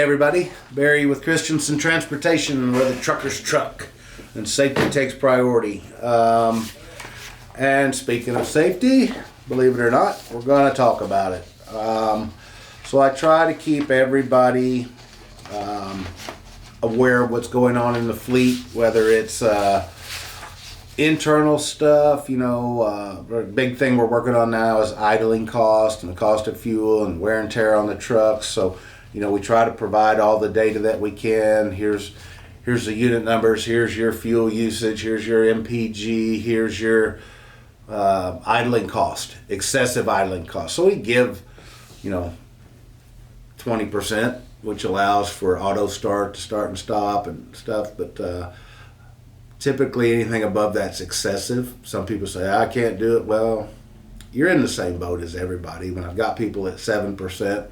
everybody. Barry with Christenson Transportation, where the truckers truck and safety takes priority. And speaking of safety, believe it or not, we're going to talk about it. So I try to keep everybody aware of what's going on in the fleet, whether it's internal stuff, a big thing we're working on now is idling cost and the cost of fuel and wear and tear on the trucks. So, we try to provide all the data that we can. Here's the unit numbers, here's your fuel usage, here's your MPG, here's your idling cost, excessive idling cost. So we give, 20%, which allows for auto start to start and stop and stuff, but typically anything above that's excessive. Some people say, I can't do it. Well, you're in the same boat as everybody. When I've got people at 7%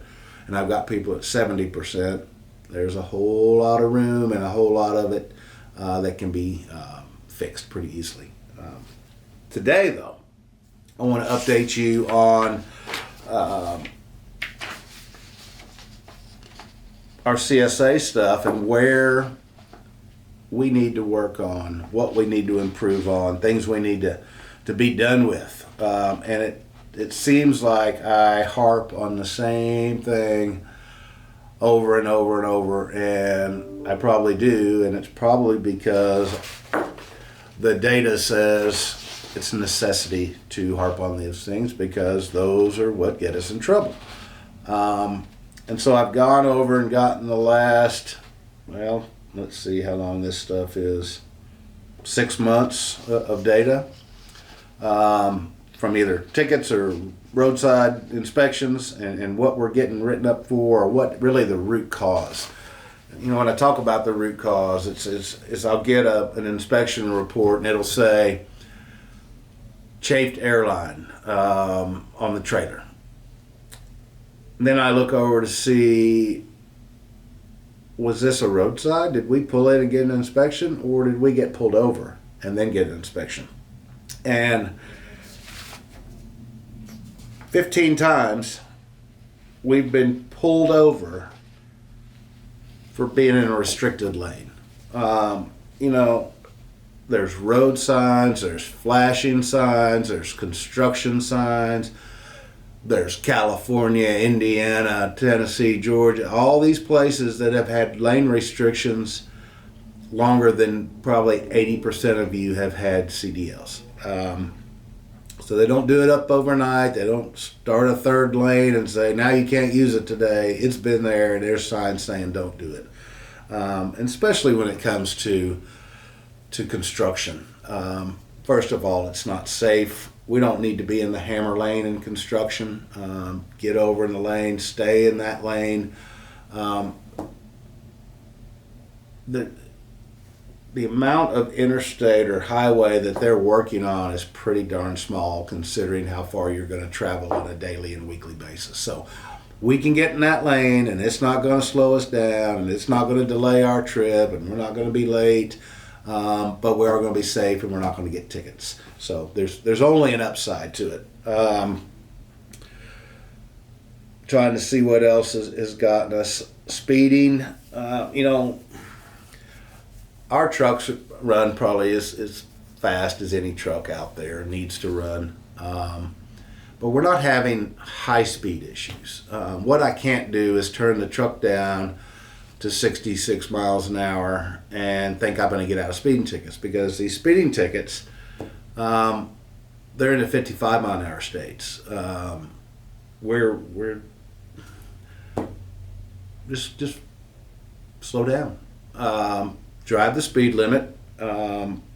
and I've got people at 70%, there's a whole lot of room and a whole lot of it that can be fixed pretty easily. Today, though, I want to update you on our CSA stuff and where we need to work on, what we need to improve on, things we need to be done with. And it seems like I harp on the same thing over and over and over, and I probably do, and it's probably because the data says it's a necessity to harp on these things because those are what get us in trouble. And so I've gone over and gotten the last, let's see how long this stuff is, 6 months of data from either tickets or roadside inspections and what we're getting written up for, or what really the root cause. When I talk about the root cause, it's I'll get an inspection report and it'll say chafed airline on the trailer. And then I look over to see, was this a roadside? Did we pull in and get an inspection, or did we get pulled over and then get an inspection? And 15 times we've been pulled over for being in a restricted lane. There's road signs, there's flashing signs, there's construction signs, there's California, Indiana, Tennessee, Georgia, all these places that have had lane restrictions longer than probably 80% of you have had CDLs. So they don't do it up overnight. They don't start a third lane and say, now you can't use it today. It's been there, and there's signs saying don't do it. And especially when it comes to construction. First of all, it's not safe. We don't need to be in the hammer lane in construction. Get over in the lane, stay in that lane. The amount of interstate or highway that they're working on is pretty darn small considering how far you're going to travel on a daily and weekly basis. So we can get in that lane and it's not going to slow us down and it's not going to delay our trip and we're not going to be late, but we are going to be safe and we're not going to get tickets. So there's only an upside to it. Trying to see what else has gotten us. Speeding, our trucks run probably as fast as any truck out there needs to run. But we're not having high speed issues. What I can't do is turn the truck down to 66 miles an hour and think I'm going to get out of speeding tickets, because these speeding tickets, they're in the 55 mile an hour states. We're just slow down. Drive the speed limit,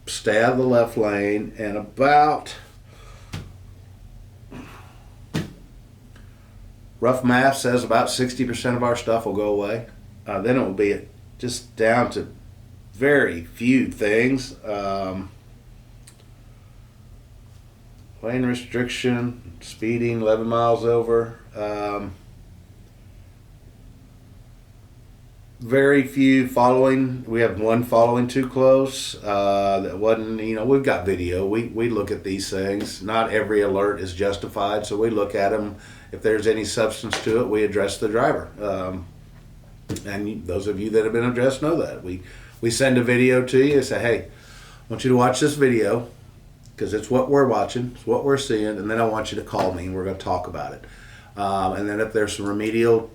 stay out of the left lane, and about, rough math says about 60% of our stuff will go away. Then it will be just down to very few things. Lane restriction, speeding 11 miles over. Very few following. We have one following too close. That wasn't, we've got video. We look at these things. Not every alert is justified, so we look at them. If there's any substance to it, we address the driver. And those of you that have been addressed know that. We send a video to you and say, hey, I want you to watch this video because it's what we're watching, it's what we're seeing, and then I want you to call me and we're going to talk about it. And then if there's some remedial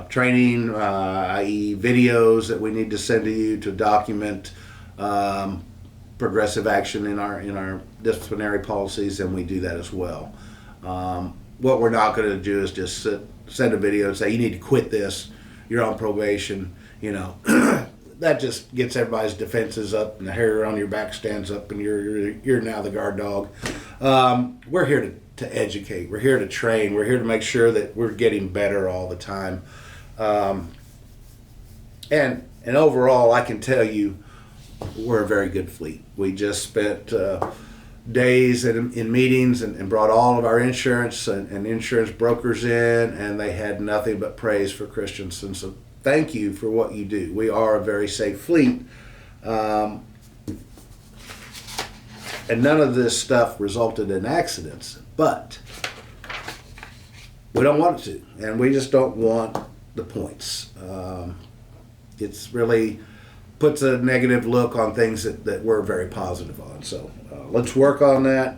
training, i.e. videos that we need to send to you to document progressive action in our disciplinary policies, then we do that as well. What we're not going to do is just send a video and say, you need to quit this, you're on probation, that just gets everybody's defenses up and the hair on your back stands up and you're now the guard dog. We're here to educate, we're here to train, we're here to make sure that we're getting better all the time. And overall, I can tell you, we're a very good fleet. We just spent days in meetings and brought all of our insurance and insurance brokers in, and they had nothing but praise for Christenson. So thank you for what you do. We are a very safe fleet. And none of this stuff resulted in accidents, but we don't want it to, and we just don't want the points. It's really puts a negative look on things that we're very positive on. So let's work on that.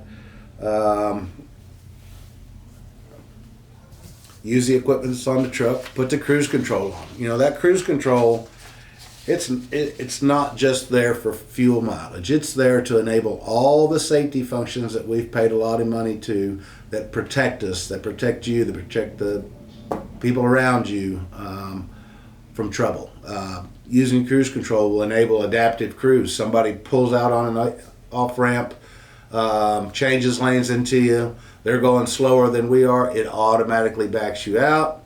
Use the equipment that's on the truck. Put the cruise control on. That cruise control, it's not just there for fuel mileage. It's there to enable all the safety functions that we've paid a lot of money to, that protect us, that protect you, that protect the people around you from trouble. Using cruise control will enable adaptive cruise. Somebody pulls out on an off-ramp, changes lanes into you, they're going slower than we are, it automatically backs you out.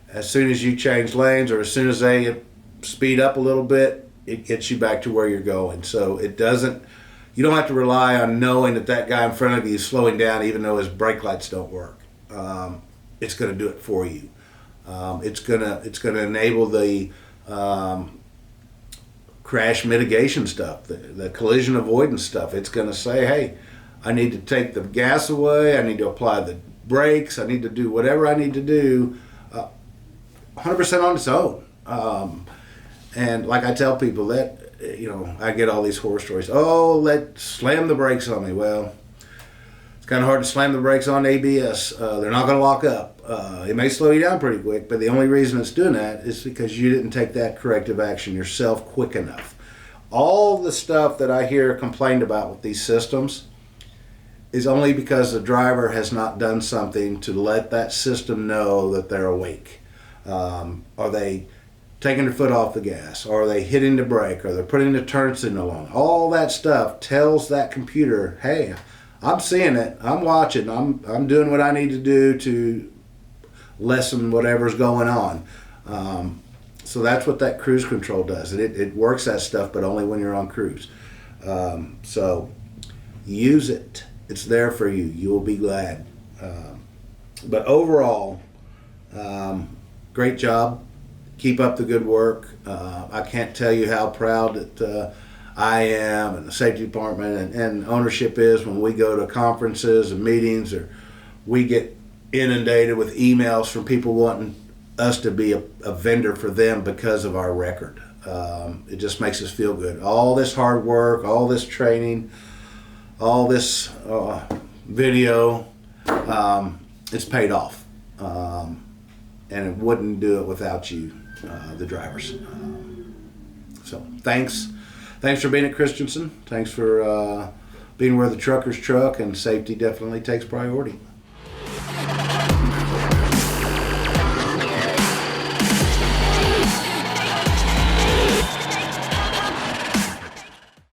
As soon as you change lanes or as soon as they speed up a little bit, it gets you back to where you're going. So you don't have to rely on knowing that guy in front of you is slowing down even though his brake lights don't work. It's going to do it for you. It's gonna enable the crash mitigation stuff, the collision avoidance stuff. It's going to say, hey, I need to take the gas away, I need to apply the brakes, I need to do whatever I need to do 100% on its own. And like I tell people that, I get all these horror stories. Oh, slam the brakes on me. Well, it's kind of hard to slam the brakes on ABS. They're not going to lock up. It may slow you down pretty quick, but the only reason it's doing that is because you didn't take that corrective action yourself quick enough. All the stuff that I hear complained about with these systems is only because the driver has not done something to let that system know that they're awake. Are they taking their foot off the gas? Or are they hitting the brake? Or they're putting the turn signal on? All that stuff tells that computer, hey, I'm seeing it, I'm watching, I'm doing what I need to do to lessen whatever's going on. So that's what that cruise control does. It works that stuff, but only when you're on cruise. So use it. It's there for you. You'll be glad. But overall, great job. Keep up the good work. I can't tell you how proud that I am and the safety department and ownership is when we go to conferences and meetings, or we get inundated with emails from people wanting us to be a vendor for them because of our record. It just makes us feel good. All this hard work, all this training, all this video, it's paid off. And it wouldn't do it without you, the drivers. So thanks for being at Christenson. Thanks for being where the truckers truck, and safety definitely takes priority.